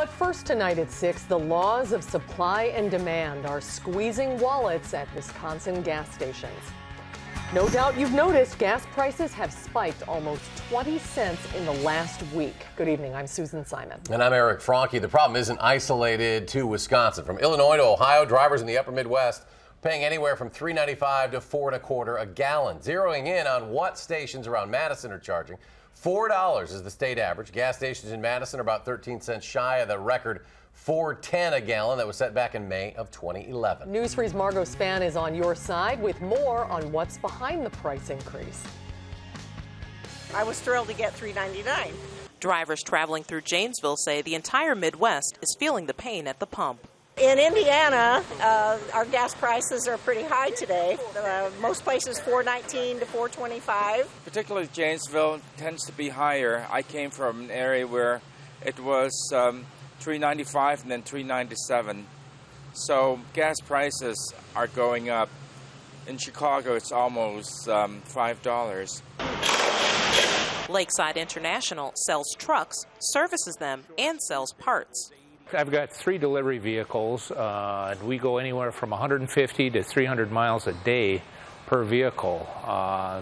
But first tonight at 6, the laws of supply and demand are squeezing wallets at Wisconsin gas stations. No doubt you've noticed gas prices have spiked almost 20 cents in the last week. Good evening, I'm Susan Simon. And I'm Eric Franke. The problem isn't isolated to Wisconsin. From Illinois to Ohio, drivers in the upper Midwest paying anywhere from $3.95 to $4.25 a gallon. Zeroing in on what stations around Madison are charging, $4 is the state average. Gas stations in Madison are about 13 cents shy of the record $4.10 a gallon that was set back in May of 2011. News 3's Margot Spann is on your side with more on what's behind the price increase. I was thrilled to get $3.99. Drivers traveling through Janesville say the entire Midwest is feeling the pain at the pump. In Indiana, our gas prices are pretty high today. Most places $4.19 to $4.25. Particularly Janesville tends to be higher. I came from an area where it was $3.95 and then $3.97. So gas prices are going up. In Chicago, it's almost $5. Lakeside International sells trucks, services them, and sells parts. I've got 3 delivery vehicles, and we go anywhere from 150 to 300 miles a day per vehicle.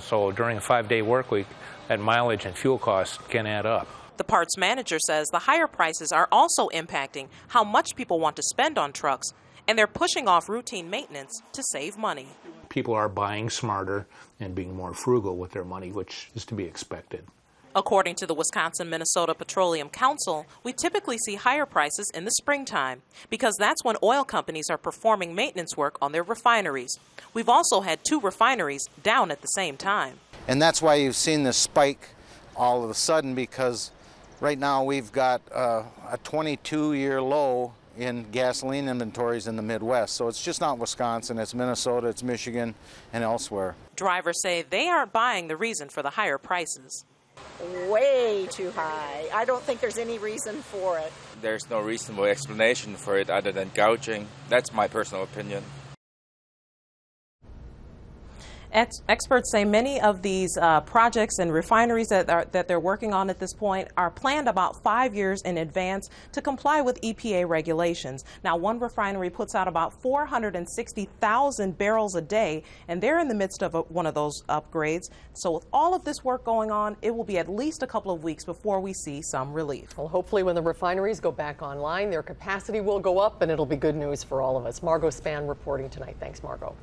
So during a 5-day work week, that mileage and fuel costs can add up. The parts manager says the higher prices are also impacting how much people want to spend on trucks, and they're pushing off routine maintenance to save money. People are buying smarter and being more frugal with their money, which is to be expected. According to the Wisconsin-Minnesota Petroleum Council, we typically see higher prices in the springtime because that's when oil companies are performing maintenance work on their refineries. We've also had 2 refineries down at the same time. And that's why you've seen this spike all of a sudden, because right now we've got a 22-year low in gasoline inventories in the Midwest. So it's just not Wisconsin, it's Minnesota, it's Michigan, and elsewhere. Drivers say they aren't buying the reason for the higher prices. Way too high. I don't think there's any reason for it. There's no reasonable explanation for it other than gouging. That's my personal opinion. Experts say many of these projects and refineries that they're working on at this point are planned about 5 years in advance to comply with EPA regulations. Now, one refinery puts out about 460,000 barrels a day, and they're in the midst of one of those upgrades. So with all of this work going on, it will be at least a couple of weeks before we see some relief. Well, hopefully when the refineries go back online, their capacity will go up, and it'll be good news for all of us. Margot Spann reporting tonight. Thanks, Margot.